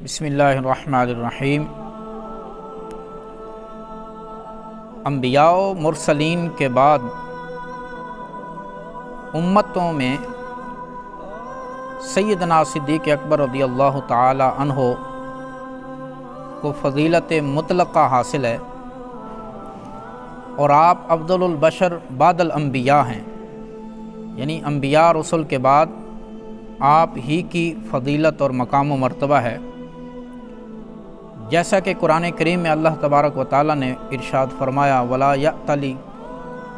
بسم اللہ الرحمن الرحیم۔ انبیاء و مرسلین کے بعد امتوں میں سیدنا صدیق اکبر رضی اللہ تعالی عنہ کو فضیلت مطلقہ حاصل ہے اور آپ افضل البشر بعد الانبیاء ہیں، یعنی انبیاء رسل کے بعد آپ ہی کی فضیلت اور مقام و مرتبہ ہے، جیسا کہ قرآن کریم میں اللہ تبارک و تعالی نے ارشاد فرمایا وَلَا يَأْتَلِ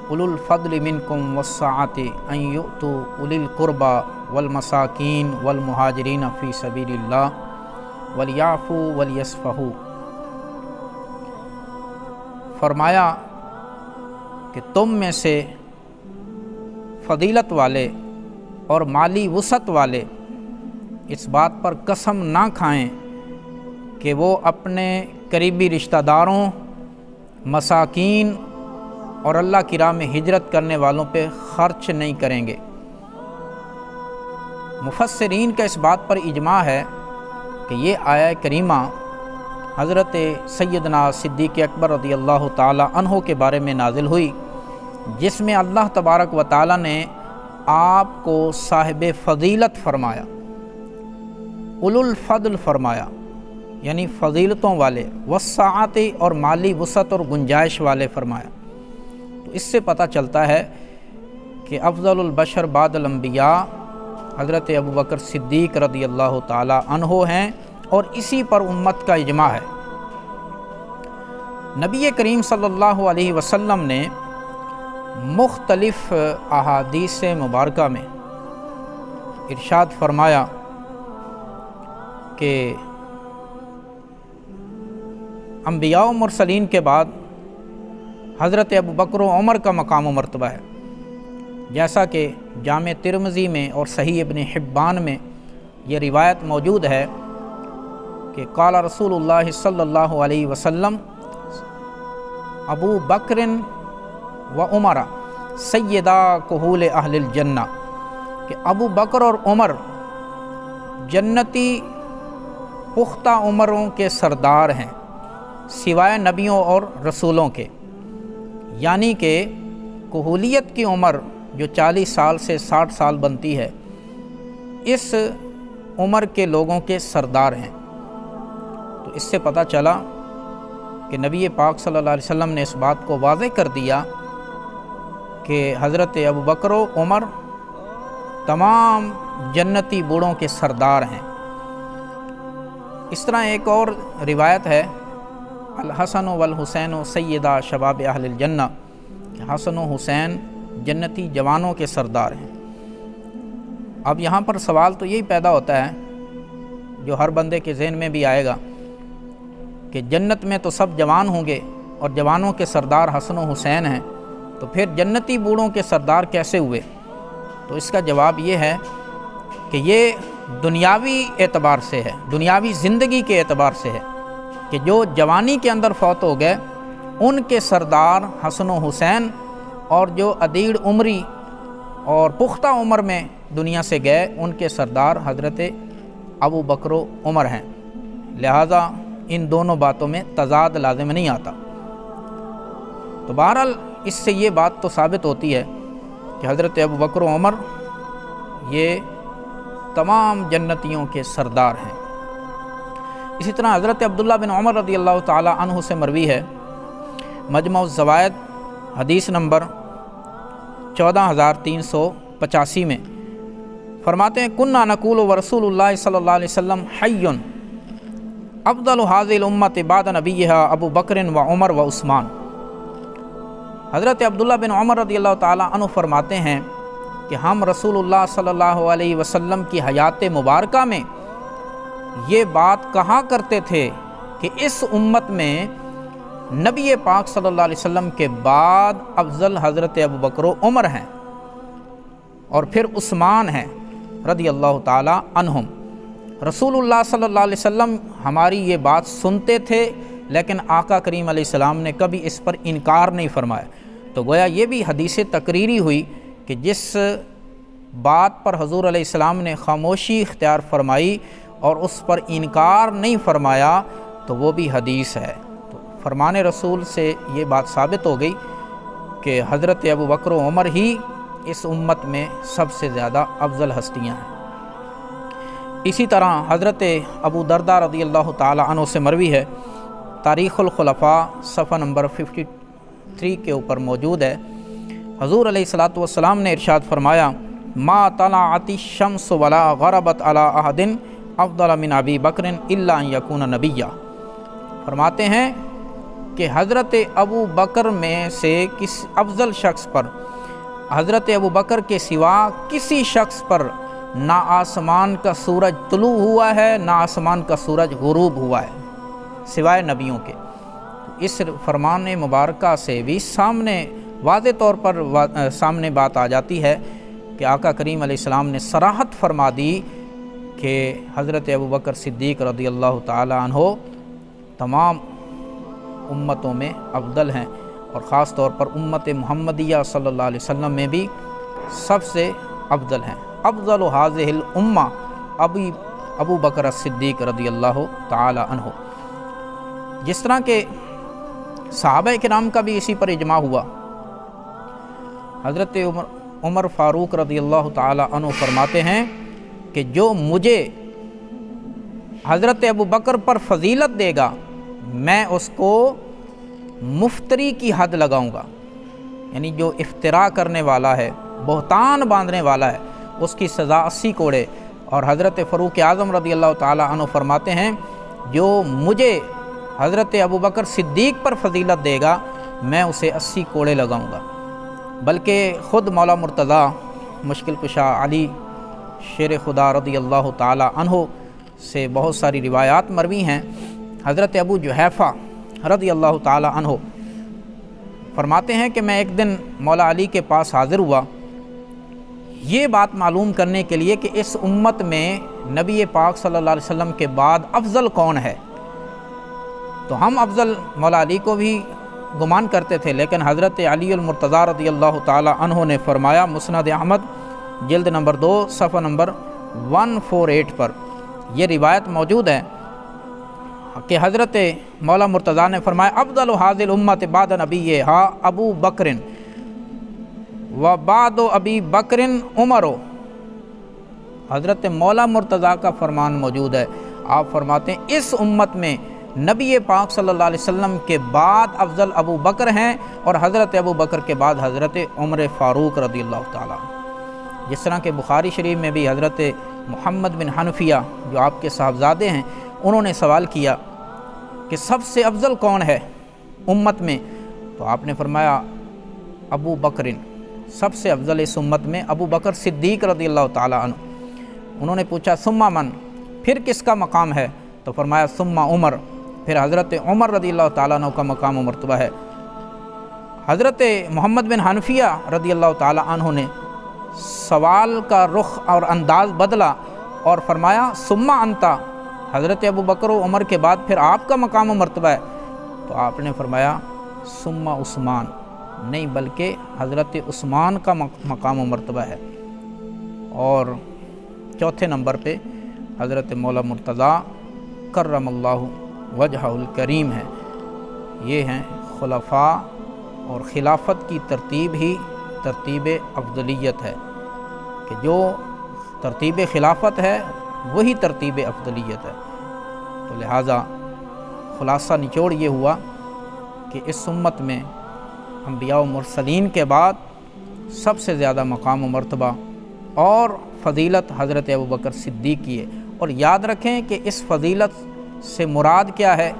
أُولُو الْفَضْلِ مِنْكُمْ وَالسَّعَةِ أَنْ يُؤْتُوا أُولِي الْقُرْبَى وَالْمَسَاكِينِ وَالْمُهَاجِرِينَ فِي سَبِيلِ اللَّهِ وَلْيَعْفُوا وَلْيَصْفَحُوا۔ فرمایا کہ تم میں سے فضیلت والے اور مالی وسعت والے اس بات پر قسم نہ کھائیں کہ وہ اپنے قریبی رشتہ داروں، مساکین اور اللہ کی راہ میں ہجرت کرنے والوں پہ خرچ نہیں کریں گے۔ مفسرین کا اس بات پر اجماع ہے کہ یہ آیہ کریمہ حضرت سیدنا صدیق اکبر رضی اللہ تعالی عنہ کے بارے میں نازل ہوئی، جس میں اللہ تبارک و تعالی نے آپ کو صاحب فضیلت فرمایا، اولو الفضل فرمایا، یعنی فضیلتوں والے، وسعت اور مالی وسعت اور گنجائش والے فرمایا۔ تو اس سے پتہ چلتا ہے کہ افضل البشر بعد الانبیاء حضرت ابوبکر صدیق رضی اللہ تعالی عنہ ہیں، اور اسی پر امت کا اجماع ہے۔ نبی کریم صلی اللہ علیہ وسلم نے مختلف احادیث مبارکہ میں ارشاد فرمایا کہ انبیاء و مرسلین کے بعد حضرت ابوبکر و عمر کا مقام و مرتبہ ہے، جیسا کہ جامع ترمذی میں اور صحیح ابن حبان میں یہ روایت موجود ہے کہ قال رسول اللہ صلی اللہ علیہ وسلم ابو بکر و عمر سیدہ کہول اہل الجنہ، کہ ابو بکر اور عمر جنتی پختہ عمروں کے سردار ہیں سوائے نبیوں اور رسولوں کے، یعنی کہ کہولیت کی عمر جو 40 سال سے 60 سال بنتی ہے، اس عمر کے لوگوں کے سردار ہیں۔ تو اس سے پتہ چلا کہ نبی پاک صلی اللہ علیہ وسلم نے اس بات کو واضح کر دیا کہ حضرت ابوبکر و عمر تمام جنتی بوڑھوں کے سردار ہیں۔ اس طرح ایک اور روایت ہے الحسن والحسین سیدہ شباب اہل الجنہ، کہ حسن و حسین جنتی جوانوں کے سردار ہیں۔ اب یہاں پر سوال تو یہی پیدا ہوتا ہے جو ہر بندے کے ذہن میں بھی آئے گا کہ جنت میں تو سب جوان ہوں گے اور جوانوں کے سردار حسن و حسین ہیں، تو پھر جنتی بوڑھوں کے سردار کیسے ہوئے؟ تو اس کا جواب یہ ہے کہ یہ دنیاوی اعتبار سے ہے، دنیاوی زندگی کے اعتبار سے ہے کہ جو جوانی کے اندر فوت ہو گئے ان کے سردار حسن و حسین، اور جو ادیڑ عمری اور پختہ عمر میں دنیا سے گئے ان کے سردار حضرت ابو بکر و عمر ہیں۔ لہذا ان دونوں باتوں میں تضاد لازم نہیں آتا۔ تو بہرحال اس سے یہ بات تو ثابت ہوتی ہے کہ حضرت ابو بکر و عمر یہ تمام جنتیوں کے سردار ہیں۔ اسی طرح حضرت عبداللہ بن عمر رضی اللہ تعالی عنہ سے مروی ہے، مجمع الزوائد حدیث نمبر 14385 میں فرماتے ہیں کننا نقول ورسول اللہ صلی اللہ علیہ وسلم حی افضل هذه الامت بعد نبیها ابو بکر و عمر و عثمان۔ حضرت عبداللہ بن عمر رضی اللہ تعالی عنہ فرماتے ہیں کہ ہم رسول اللہ صلی اللہ علیہ وسلم کی حیات مبارکہ میں یہ بات کہا کرتے تھے کہ اس امت میں نبی پاک صلی اللہ علیہ وسلم کے بعد افضل حضرت ابو بکر و عمر ہیں اور پھر عثمان ہیں رضی اللہ تعالی عنہم۔ رسول اللہ صلی اللہ علیہ وسلم ہماری یہ بات سنتے تھے، لیکن آقا کریم علیہ السلام نے کبھی اس پر انکار نہیں فرمایا۔ تو گویا یہ بھی حدیث تقریری ہوئی کہ جس بات پر حضور علیہ السلام نے خاموشی اختیار فرمائی اور اس پر انکار نہیں فرمایا تو وہ بھی حدیث ہے۔ تو فرمان رسول سے یہ بات ثابت ہو گئی کہ حضرت ابو بکر و عمر ہی اس امت میں سب سے زیادہ افضل ہستیاں ہیں۔ اسی طرح حضرت ابو درداء رضی اللہ تعالی عنہ سے مروی ہے، تاریخ الخلفاء صفحہ نمبر 53 کے اوپر موجود ہے، حضور علیہ الصلوۃ والسلام نے ارشاد فرمایا ما طلعت الشمس ولا غربت علی احد افضل من ابی بکر الا ان یکون نبیا۔ فرماتے ہیں کہ حضرت ابو بکر میں سے کس افضل شخص پر حضرت ابو بکر کے سوا کسی شخص پر نہ آسمان کا سورج طلوع ہوا ہے نہ آسمان کا سورج غروب ہوا ہے سوائے نبیوں کے۔ اس فرمان مبارکہ سے بھی سامنے واضح طور پر سامنے بات آ جاتی ہے کہ آقا کریم علیہ السلام نے صراحت فرما دی کہ حضرت ابو بکر صدیق رضی اللہ تعالی عنہ تمام امتوں میں افضل ہیں، اور خاص طور پر امت محمدیہ صلی اللہ علیہ وسلم میں بھی سب سے افضل ہیں۔ افضل هذه الامہ ابو بکر صدیق رضی اللہ تعالی عنہ۔ جس طرح کہ صحابہ کرام کا بھی اسی پر اجماع ہوا، حضرت عمر فاروق رضی اللہ تعالی عنہ فرماتے ہیں کہ جو مجھے حضرت ابو بکر پر فضیلت دے گا میں اس کو مفتری کی حد لگاؤں گا، یعنی جو افتراء کرنے والا ہے، بہتان باندھنے والا ہے، اس کی سزا 80 کوڑے۔ اور حضرت فاروق اعظم رضی اللہ تعالی عنہ فرماتے ہیں جو مجھے حضرت ابو بکر صدیق پر فضیلت دے گا میں اسے 80 کوڑے لگاؤں گا۔ بلکہ خود مولا مرتضیٰ مشکل کشا علی شیر خدا رضی اللہ تعالی عنہ سے بہت ساری روایات مروی ہیں۔ حضرت ابو جحیفہ رضی اللہ تعالی عنہ فرماتے ہیں کہ میں ایک دن مولا علی کے پاس حاضر ہوا یہ بات معلوم کرنے کے لیے کہ اس امت میں نبی پاک صلی اللہ علیہ وسلم کے بعد افضل کون ہے۔ تو ہم افضل مولا علی کو بھی گمان کرتے تھے، لیکن حضرت علی المرتضیٰ رضی اللہ تعالی عنہ نے فرمایا، مسند احمد جلد نمبر 2 صفحہ نمبر 148 پر یہ روایت موجود ہے کہ حضرت مولا مرتضیٰ نے فرمایا افضل هذه الامت بعد نبیھا ابو بکر و بعد ابی بکر عمر۔ حضرت مولا مرتضیٰ کا فرمان موجود ہے، آپ فرماتے ہیں اس امت میں نبی پاک صلی اللہ علیہ وسلم کے بعد افضل ابو بکر ہیں، اور حضرت ابو بکر کے بعد حضرت عمر فاروق رضی اللہ تعالیٰ۔ جس طرح کہ بخاری شریف میں بھی حضرت محمد بن حنفیہ جو آپ کے صاحبزادے ہیں انہوں نے سوال کیا کہ سب سے افضل کون ہے امت میں، تو آپ نے فرمایا ابو بکر، سب سے افضل اس امت میں ابو بکر صدیق رضی اللہ تعالیٰ عنہ۔ انہوں نے پوچھا ثم من، پھر کس کا مقام ہے، تو فرمایا ثم عمر، پھر حضرت عمر رضی اللہ تعالیٰ عنہ کا مقام و مرتبہ ہے۔ حضرت محمد بن حنفیہ رضی اللہ تعالیٰ عنہ نے سوال کا رخ اور انداز بدلا اور فرمایا ثم انت، حضرت ابو بکر و عمر کے بعد پھر آپ کا مقام و مرتبہ ہے، تو آپ نے فرمایا ثم عثمان، نہیں بلکہ حضرت عثمان کا مقام و مرتبہ ہے، اور چوتھے نمبر پہ حضرت مولا مرتضیٰ کرم اللہ وجہہ الکریم ہے۔ یہ ہیں خلفاء، اور خلافت کی ترتیب ہی ترتیب افضلیت ہے کہ جو ترتیب خلافت ہے وہی ترتیب افضلیت ہے۔ تو لہٰذا خلاصہ نچوڑ یہ ہوا کہ اس امت میں انبیاء و مرسلین کے بعد سب سے زیادہ مقام و مرتبہ اور فضیلت حضرت ابوبکر صدیق کی ہے، اور یاد رکھیں کہ اس فضیلت سے مراد کیا ہے؟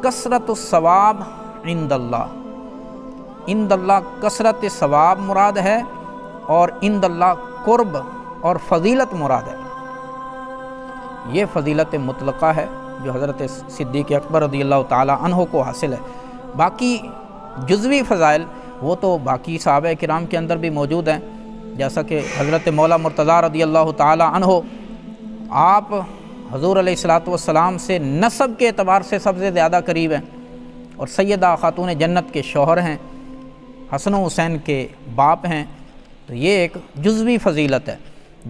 کثرت الثواب عند اللہ، عند اللہ کثرت ثواب مراد ہے، اور عند اللہ قرب اور فضیلت مراد ہے۔ یہ فضیلت مطلقہ ہے جو حضرت صدیق اکبر رضی اللہ تعالی عنہ کو حاصل ہے۔ باقی جزوی فضائل وہ تو باقی صحابہ کرام کے اندر بھی موجود ہیں، جیسا کہ حضرت مولا مرتضیٰ رضی اللہ تعالی عنہ، آپ حضور علیہ الصلوۃ والسلام سے نسب کے اعتبار سے سب سے زیادہ قریب ہیں، اور سیدہ خاتون جنت کے شوہر ہیں، حسن و حسین کے باپ ہیں۔ تو یہ ایک جزوی فضیلت ہے۔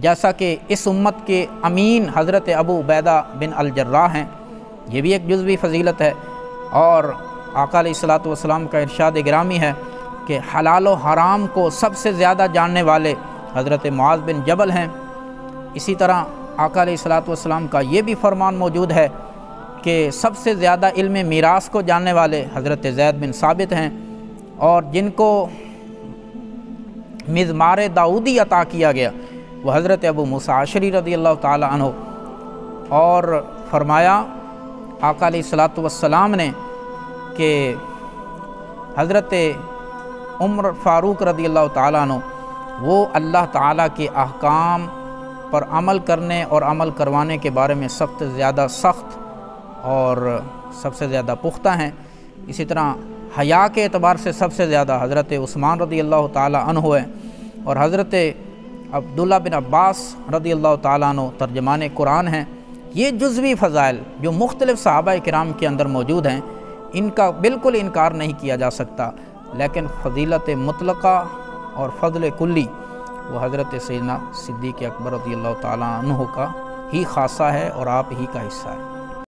جیسا کہ اس امت کے امین حضرت ابو عبیدہ بن الجراح ہیں، یہ بھی ایک جزوی فضیلت ہے۔ اور آقا علیہ الصلوۃ والسلام کا ارشاد گرامی ہے کہ حلال و حرام کو سب سے زیادہ جاننے والے حضرت معاذ بن جبل ہیں۔ اسی طرح آقا علیہ الصلوۃ والسلام کا یہ بھی فرمان موجود ہے کہ سب سے زیادہ علم میراث کو جاننے والے حضرت زید بن ثابت ہیں، اور جن کو مزمار داؤدی عطا کیا گیا وہ حضرت ابو موسیٰ عشری رضی اللہ تعالی عنہ۔ اور فرمایا آقا علیہ الصلوۃ والسلام نے کہ حضرت عمر فاروق رضی اللہ تعالیٰ عنہ وہ اللہ تعالیٰ کے احکام پر عمل کرنے اور عمل کروانے کے بارے میں سب سے زیادہ سخت اور سب سے زیادہ پختہ ہیں۔ اسی طرح حیا کے اعتبار سے سب سے زیادہ حضرت عثمان رضی اللہ تعالیٰ عنہ ہے، اور حضرت عبداللہ بن عباس رضی اللہ تعالیٰ عنہ ترجمان قرآن ہیں۔ یہ جزوی فضائل جو مختلف صحابہ کرام کے اندر موجود ہیں، ان کا بالکل انکار نہیں کیا جا سکتا، لیکن فضیلت مطلقہ اور فضل کلی وہ حضرت سیدنا صدیق اکبر رضی اللہ تعالیٰ عنہ کا ہی خاصہ ہے اور آپ ہی کا حصہ ہے۔